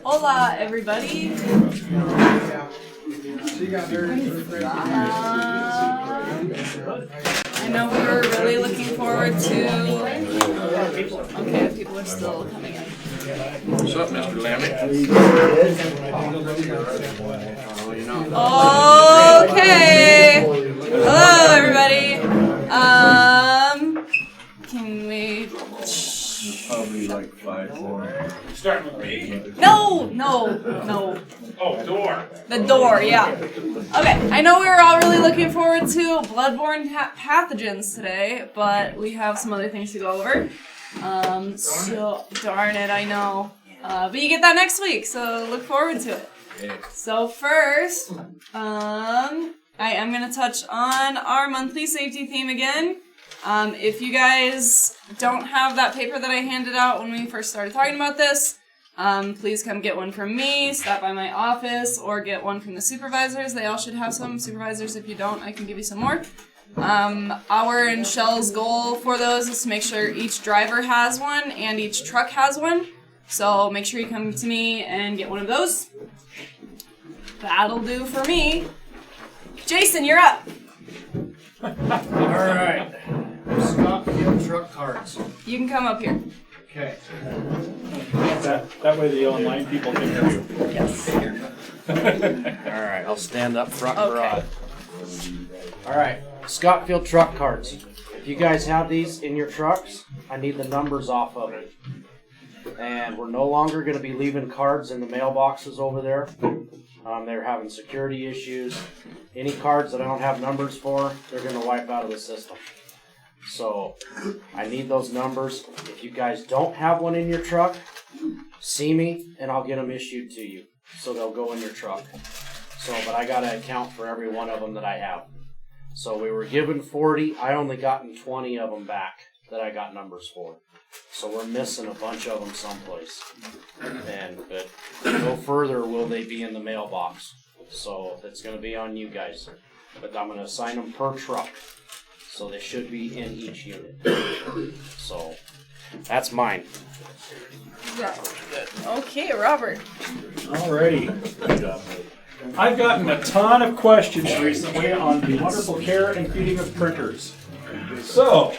Hola, everybody. I know we were really looking forward to. Okay, people are still coming in. What's up, Mr. Lammy? Okay. Hello, everybody. Can we? Probably like 5 more. Starting with me? No. Oh, door. The door, yeah. Okay, I know we were all really looking forward to bloodborne pathogens today, but we have some other things to go over. So darn it, I know. But you get that next week, so look forward to it. So first, I am gonna touch on our monthly safety theme again. If you guys don't have that paper that I handed out when we first started talking about this, please come get one from me, stop by my office, or get one from the supervisors. They all should have some. Supervisors, if you don't, I can give you some more. Our and Shell's goal for those is to make sure each driver has one and each truck has one. So make sure you come to me and get one of those. That'll do for me. Jason, you're up. Alright. Scott Field truck cards. You can come up here. Okay. That way the online people can hear you. Yes. Alright, I'll stand up front Okay. broad. Alright, Scott Field truck cards. If you guys have these in your trucks, I need the numbers off of it. And we're no longer going to be leaving cards in the mailboxes over there. They're having security issues. Any cards that I don't have numbers for, they're going to wipe out of the system. So, I need those numbers. If you guys don't have one in your truck, see me and I'll get them issued to you. So they'll go in your truck. But I got to account for every one of them that I have. So we were given 40. I only gotten 20 of them back that I got numbers for. So we're missing a bunch of them someplace. But no further will they be in the mailbox. So it's going to be on you guys. But I'm going to assign them per truck. So they should be in each unit. So that's mine. Okay, Robert. Alrighty. I've gotten a ton of questions recently on the wonderful care and feeding of printers. So,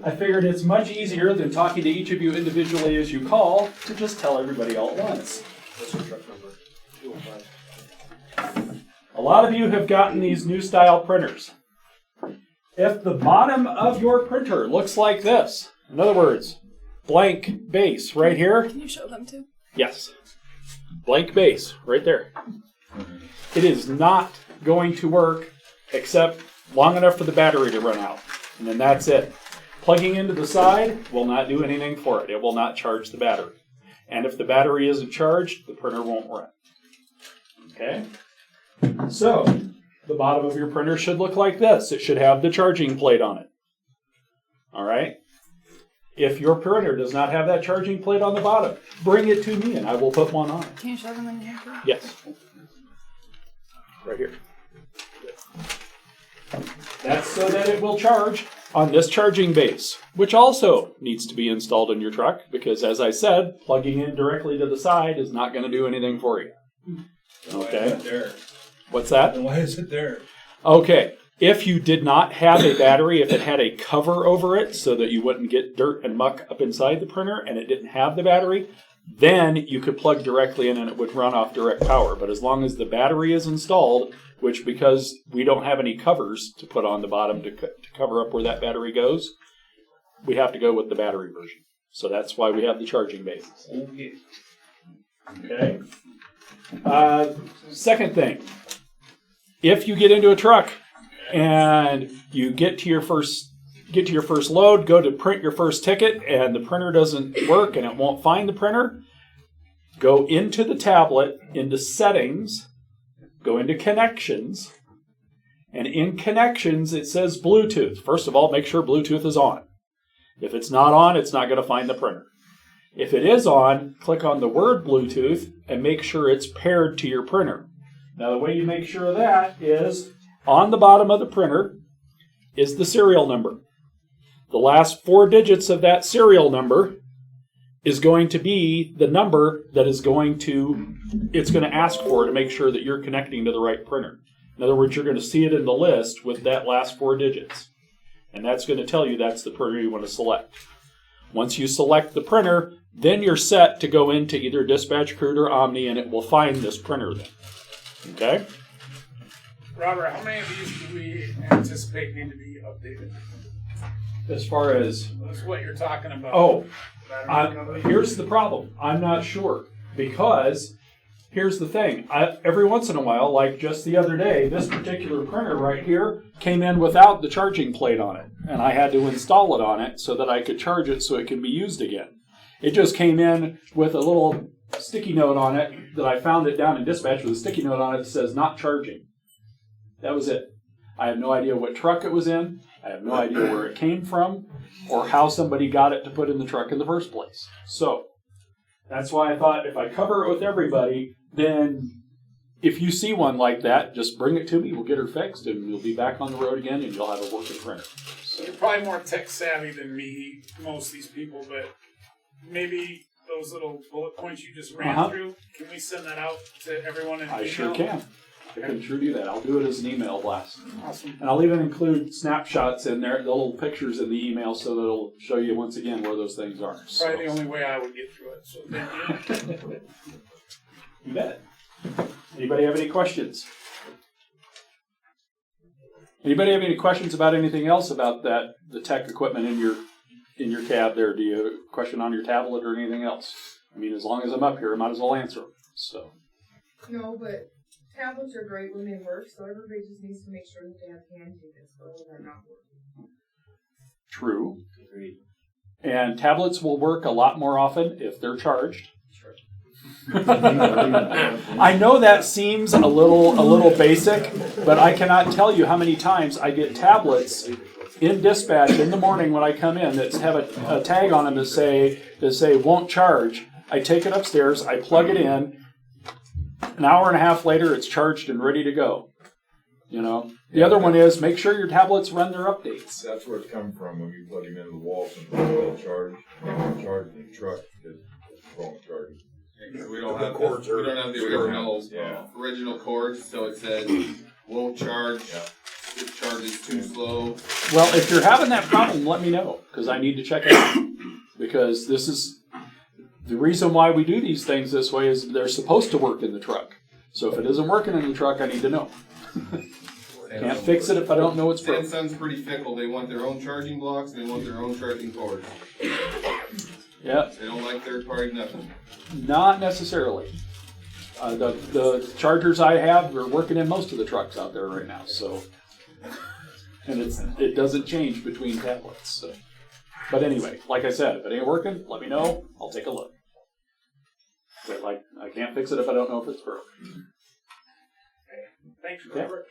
I figured it's much easier than talking to each of you individually as you call to just tell everybody all at once. A lot of you have gotten these new style printers. If the bottom of your printer looks like this, in other words, blank base right here. Can you show them too? Yes. Blank base right there. It is not going to work except long enough for the battery to run out. And then that's it. Plugging into the side will not do anything for it. It will not charge the battery. And if the battery isn't charged, the printer won't run. Okay? So, the bottom of your printer should look like this. It should have the charging plate on it. All right? If your printer does not have that charging plate on the bottom, bring it to me and I will put one on. Can you show them in here too? Yes. Right here. That's so that it will charge on this charging base, which also needs to be installed in your truck because, as I said, plugging in directly to the side is not going to do anything for you. Okay? What's that? Why is it there? Okay. If you did not have a battery, if it had a cover over it so that you wouldn't get dirt and muck up inside the printer and it didn't have the battery, then you could plug directly in and it would run off direct power. But as long as the battery is installed, which because we don't have any covers to put on the bottom to cover up where that battery goes, we have to go with the battery version. So that's why we have the charging bases. Okay. Second thing, if you get into a truck and you get to your first load, go to print your first ticket, and the printer doesn't work and it won't find the printer, go into the tablet, into settings, go into connections, and in connections it says Bluetooth. First of all, make sure Bluetooth is on. If it's not on, it's not going to find the printer. If it is on, click on the word Bluetooth and make sure it's paired to your printer. Now the way you make sure of that is on the bottom of the printer is the serial number. The last 4 digits of that serial number is going to be the number that it's going to ask for to make sure that you're connecting to the right printer. In other words, you're going to see it in the list with that last 4 digits. And that's going to tell you that's the printer you want to select. Once you select the printer, then you're set to go into either Dispatch Crude or Omni, and it will find this printer then. Okay? Robert, how many of these do we anticipate need to be updated? As far as... That's what you're talking about. Oh, I don't know. here's the problem. I'm not sure. Because here's the thing. Every once in a while, like just the other day, this particular printer right here came in without the charging plate on it. And I had to install it on it so that I could charge it so it can be used again. It just came in with a little sticky note on it that I found it down in Dispatch with a sticky note on it that says not charging. That was it. I have no idea what truck it was in. I have no idea where it came from or how somebody got it to put in the truck in the first place. So that's why I thought if I cover it with everybody, then if you see one like that, just bring it to me. We'll get her fixed and we'll be back on the road again and you'll have a working printer. So. You're probably more tech savvy than me, most of these people, but maybe those little bullet points you just ran through, can we send that out to everyone in I email? sure can. I can sure do that. I'll do it as an email blast. Awesome. And I'll even include snapshots in there, the little pictures in the email so that it'll show you once again where those things are. So. Probably the only way I would get through it. So thank you. You bet. Anybody have any questions? Anybody have any questions about anything else about that, the tech equipment in your cab there? Do you have a question on your tablet or anything else? I mean, as long as I'm up here, I might as well answer them. So. No, but tablets are great when they work, so everybody just needs to make sure that they have hand tickets for when they're not working. True. Agreed. And tablets will work a lot more often if they're charged. I know that seems a little basic, but I cannot tell you how many times I get tablets in Dispatch in the morning when I come in that have a tag on them that say won't charge. I take it upstairs, I plug it in. An hour and a half later, it's charged and ready to go. You know. The other one is make sure your tablets run their updates. That's where it's coming from when you plug them into the wall. Sometimes they'll charge. Charge in the truck because it's wrong charging. We don't have the original cords, so it says won't charge. It charges too slow. Well, if you're having that problem, let me know because I need to check it out. Because this is the reason why we do these things this way is they're supposed to work in the truck. So if it isn't working in the truck, I need to know. Can't fix it if I don't know it's broken. Samsung's pretty fickle. They want their own charging blocks. They want their own charging cords. Yeah. They don't like third party nothing. Not necessarily. The chargers I have are working in most of the trucks out there right now. So, and it doesn't change between tablets. So. But anyway, like I said, if it ain't working, let me know. I'll take a look. But I can't fix it if I don't know if it's broke. Thanks, Robert.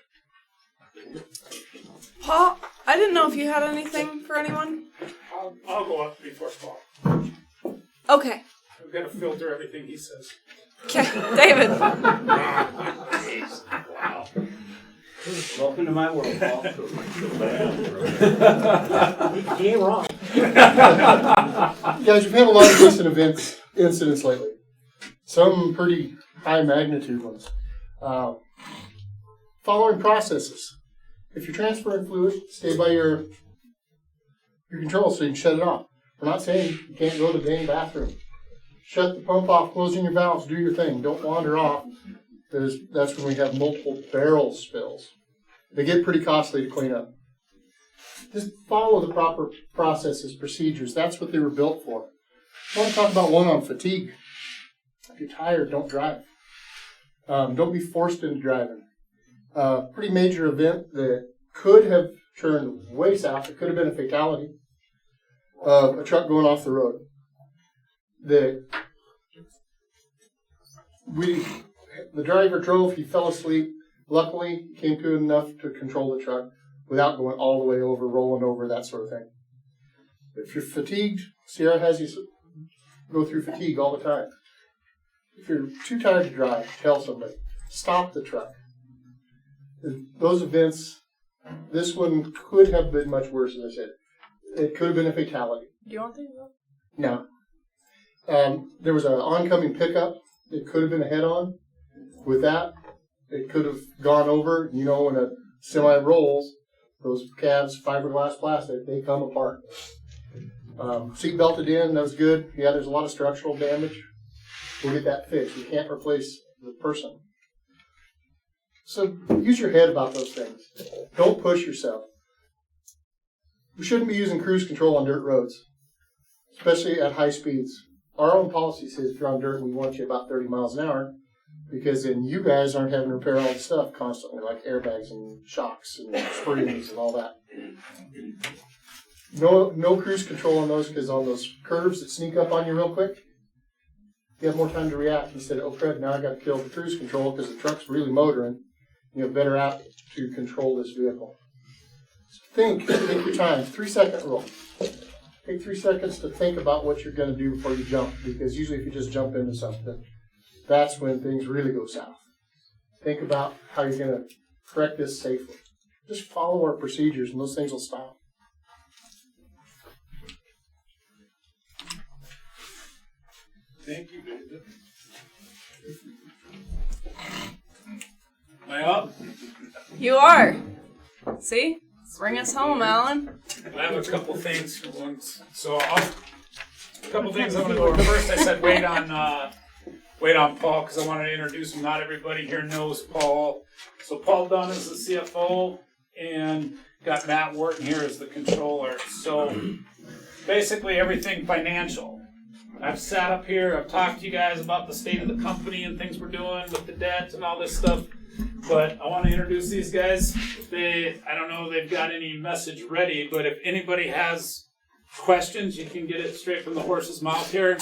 Paul, I didn't know if you had anything for anyone. I'll go up before Paul. Okay. I've got to filter everything he says. Okay, David. Wow. Welcome to my world, Paul. He ain't wrong. Guys, we've had a lot of recent incidents lately. Some pretty high magnitude ones. Following processes. If you're transferring fluid, stay by your control so you can shut it off. We're not saying you can't go to the main bathroom. Shut the pump off, closing your valves, do your thing. Don't wander off. That's when we have multiple barrel spills. They get pretty costly to clean up. Just follow the proper processes, procedures. That's what they were built for. I want to talk about one on fatigue. If you're tired, don't drive. Don't be forced into driving. Pretty major event that could have turned way south. It could have been a fatality. A truck going off the road. The driver drove, he fell asleep. Luckily, he came to enough to control the truck without going all the way over, rolling over, that sort of thing. If you're fatigued, Sierra has you go through fatigue all the time. If you're too tired to drive, tell somebody. Stop the truck. Those events, this one could have been much worse, as I said. It could have been a fatality. Do you want to? No. There was an oncoming pickup. It could have been a head-on. With that, it could have gone over. You know, when a semi rolls, those cabs, fiberglass plastic, they come apart. Seat belted in, that was good. Yeah, there's a lot of structural damage. We'll get that fixed. We can't replace the person. So use your head about those things. Don't push yourself. We shouldn't be using cruise control on dirt roads, especially at high speeds. Our own policy says if you're on dirt, we want you about 30 miles an hour, because then you guys aren't having to repair all the stuff constantly, like airbags and shocks and springs and all that. No cruise control on those, because on those curves that sneak up on you real quick, you have more time to react. Instead of, oh crud, now I got to kill the cruise control because the truck's really motoring. You have better app to control this vehicle. Think your time. 3-second rule. Take 3 seconds to think about what you're going to do before you jump, because usually if you just jump into something, that's when things really go south. Think about how you're going to correct this safely. Just follow our procedures and those things will stop. Thank you, David. Am I up? You are. See? Bring us home, Alan. I have a couple things for once. So, a couple things I'm going to go over. First, I said wait on Paul because I wanted to introduce him. Not everybody here knows Paul. So Paul Dunn is the CFO, and got Matt Wharton here as the controller. So basically everything financial. I've sat up here, I've talked to you guys about the state of the company and things we're doing with the debt and all this stuff. But I want to introduce these guys. I don't know if they've got any message ready, but if anybody has questions, you can get it straight from the horse's mouth here.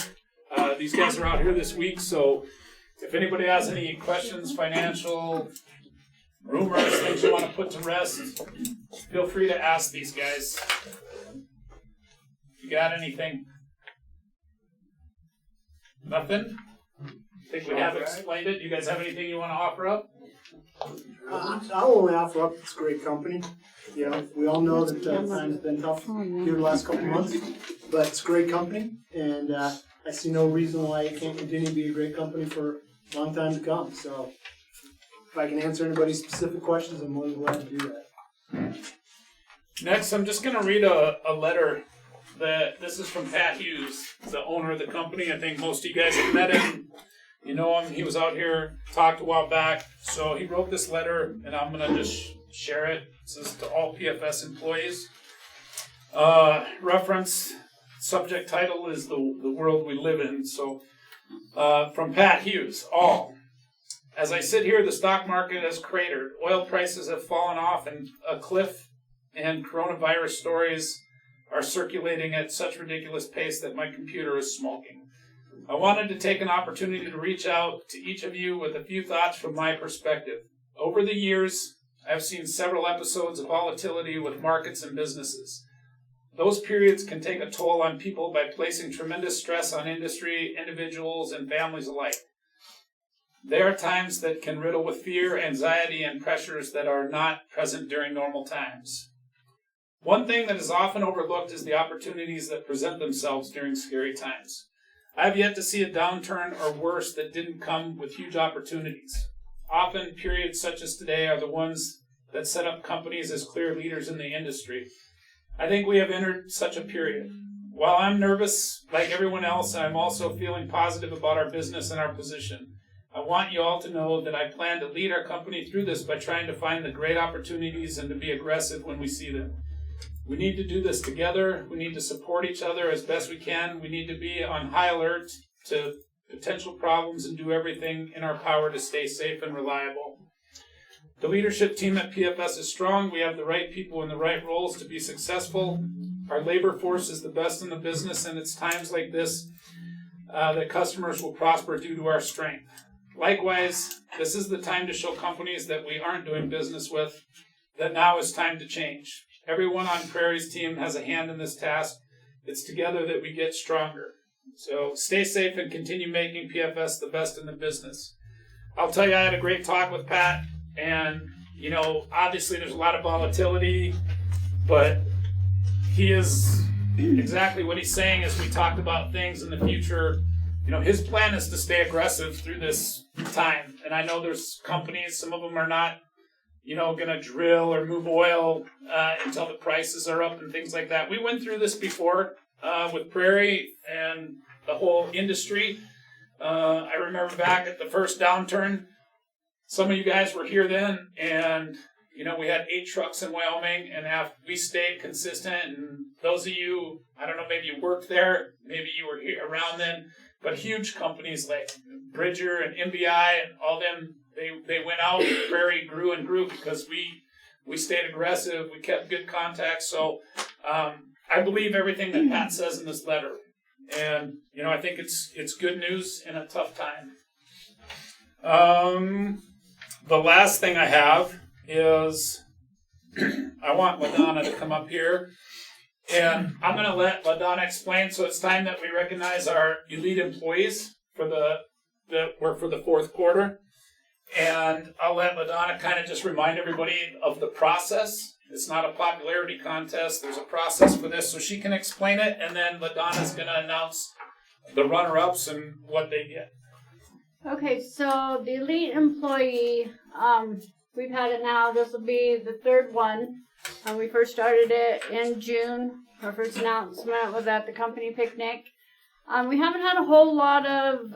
These guys are out here this week, so if anybody has any questions, financial, rumors, things you want to put to rest, feel free to ask these guys. You got anything? Nothing? I think we have explained it. You guys have anything you want to offer up? I'll only offer up it's a great company. You know, we all know that times have been tough here the last couple of months, but it's a great company, and I see no reason why it can't continue to be a great company for a long time to come. So if I can answer anybody's specific questions, I'm more than glad to do that. Next, I'm just going to read a letter. This is from Pat Hughes, the owner of the company. I think most of you guys have met him. You know him. He was out here, talked a while back. So he wrote this letter, and I'm going to just share it. It says to all PFS employees. Reference, subject title is the world we live in. So from Pat Hughes, all. As I sit here, the stock market has cratered. Oil prices have fallen off a cliff, and coronavirus stories are circulating at such ridiculous pace that my computer is smoking. I wanted to take an opportunity to reach out to each of you with a few thoughts from my perspective. Over the years, I've seen several episodes of volatility with markets and businesses. Those periods can take a toll on people by placing tremendous stress on industry, individuals, and families alike. There are times that can riddle with fear, anxiety, and pressures that are not present during normal times. One thing that is often overlooked is the opportunities that present themselves during scary times. I have yet to see a downturn or worse that didn't come with huge opportunities. Often, periods such as today are the ones that set up companies as clear leaders in the industry. I think we have entered such a period. While I'm nervous, like everyone else, I'm also feeling positive about our business and our position. I want you all to know that I plan to lead our company through this by trying to find the great opportunities and to be aggressive when we see them. We need to do this together. We need to support each other as best we can. We need to be on high alert to potential problems and do everything in our power to stay safe and reliable. The leadership team at PFS is strong. We have the right people in the right roles to be successful. Our labor force is the best in the business, and it's times like this that customers will prosper due to our strength. Likewise, this is the time to show companies that we aren't doing business with that now is time to change. Everyone on Prairie's team has a hand in this task. It's together that we get stronger. So stay safe and continue making PFS the best in the business. I'll tell you, I had a great talk with Pat, and, you know, obviously there's a lot of volatility, but he is exactly what he's saying as we talked about things in the future. his plan is to stay aggressive through this time. And I know there's companies, some of them are not, going to drill or move oil until the prices are up and things like that. We went through this before with Prairie and the whole industry. I remember back at the first downturn, some of you guys were here then, and we had 8 trucks in Wyoming, and we stayed consistent. And those of you, I don't know, maybe you worked there, maybe you were here around then, but huge companies like Bridger and MBI and all them, they went out. Prairie grew and grew because we stayed aggressive. We kept good contacts. So I believe everything that Pat says in this letter, and I think it's good news in a tough time. The last thing I have is I want LaDonna to come up here, and I'm going to let LaDonna explain. So it's time that we recognize our elite employees for the fourth quarter, and I'll let LaDonna kind of just remind everybody of the process. It's not a popularity contest. There's a process for this, so she can explain it, and then LaDonna's going to announce the runner-ups and what they get. Okay, so the elite employee, we've had it now. This will be the third one. We first started it in June. Our first announcement was at the company picnic. We haven't had a whole lot of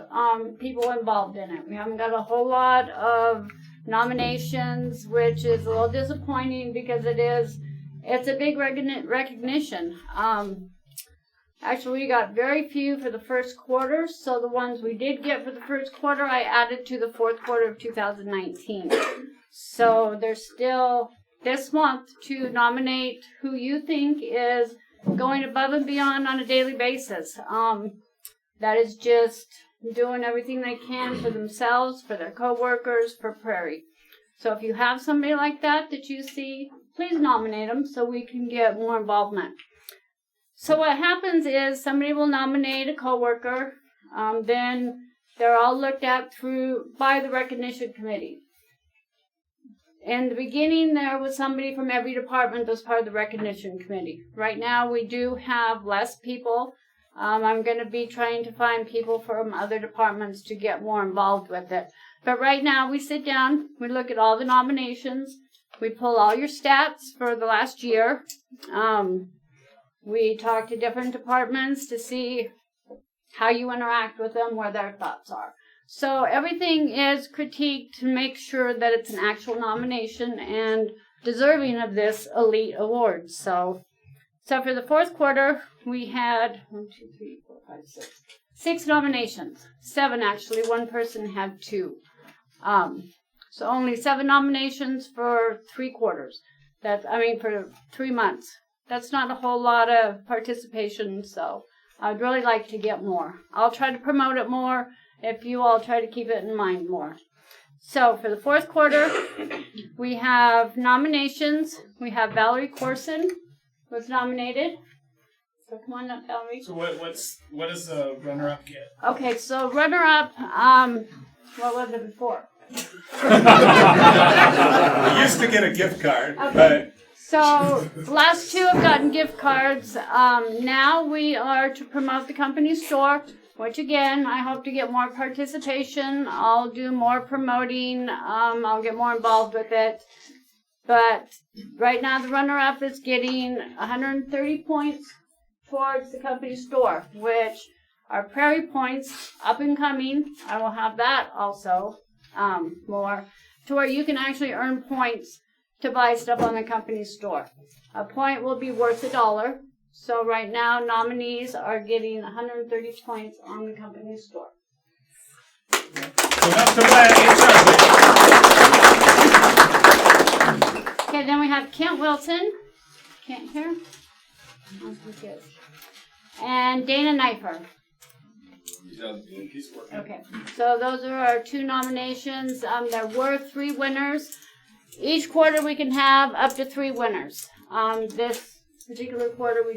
people involved in it. We haven't got a whole lot of nominations, which is a little disappointing because it's a big recognition. Actually, we got very few for the first quarter, so the ones we did get for the first quarter, I added to the fourth quarter of 2019. So there's still this month to nominate who you think is going above and beyond on a daily basis. That is just doing everything they can for themselves, for their coworkers, for Prairie. So if you have somebody like that you see, please nominate them so we can get more involvement. So what happens is somebody will nominate a coworker, then they're all looked at by the recognition committee. In the beginning, there was somebody from every department as part of the recognition committee. Right now, we do have less people. I'm going to be trying to find people from other departments to get more involved with it. But right now, we sit down, we look at all the nominations, we pull all your stats for the last year. We talk to different departments to see how you interact with them, where their thoughts are. So everything is critiqued to make sure that it's an actual nomination and deserving of this elite award. So for the fourth quarter, we had 6 nominations. 7 actually. One person had 2. So only 7 nominations for 3 quarters. For 3 months. That's not a whole lot of participation, so I'd really like to get more. I'll try to promote it more if you all try to keep it in mind more. So for the fourth quarter, we have nominations. We have Valerie Corson was nominated. So come on up, Valerie. So what does the runner-up get? Okay, so runner-up, what was it before? I used to get a gift card, okay. But... So, the last 2 have gotten gift cards. Now we are to promote the company store, which again, I hope to get more participation. I'll do more promoting. I'll get more involved with it. But right now, the runner-up is getting 130 points towards the company store, which are Prairie points, up and coming. I will have that also more, to where you can actually earn points to buy stuff on the company store. A point will be worth $1. So right now, nominees are getting 130 points on the company store. Okay, then we have Kent Wilson. Can't hear? And Dana Knifer. Okay, so those are our 2 nominations. There were 3 winners. Each quarter we can have up to 3 winners. This particular quarter we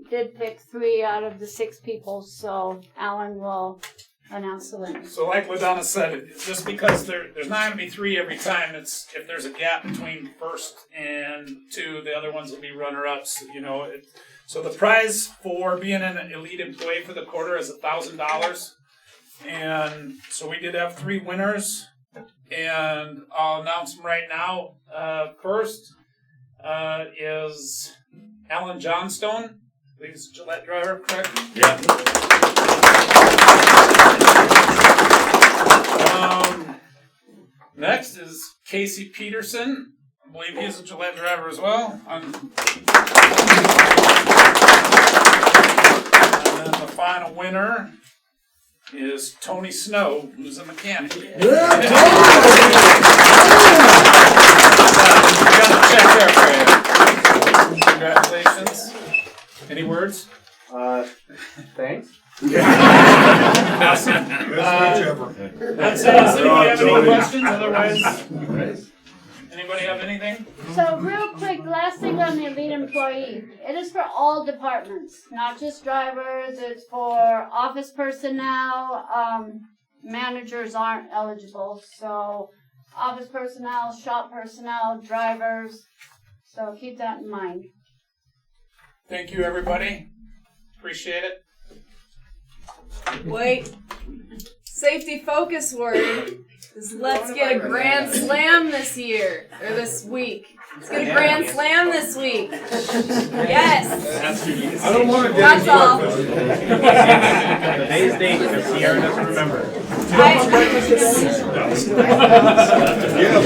did pick 3 out of the 6 people, so Alan will announce the winner. So like LaDonna said, just because there's not going to be 3 every time, it's if there's a gap between first and 2, the other ones will be runner-ups. So the prize for being an elite employee for the quarter is $1,000. And so we did have 3 winners, and I'll announce them right now. First is Alan Johnstone. I believe he's a Gillette driver, correct? Yeah. Next is Casey Peterson. I believe he's a Gillette driver as well. And then the final winner is Tony Snow, who's a mechanic. Got the check there for you. Congratulations. Any words? Thanks. Awesome. That's it. Does anybody have any questions? Otherwise, anybody have anything? So real quick, last thing on the elite employee. It is for all departments, not just drivers. It's for office personnel. Managers aren't eligible. So office personnel, shop personnel, drivers. So keep that in mind. Thank you, everybody. Appreciate it. Wait. Safety focus word is let's get a grand slam this year. Or this week. Let's get a grand slam this week. Yes. I don't want to get That's all. Today's date, because Sierra doesn't remember. I- Yeah,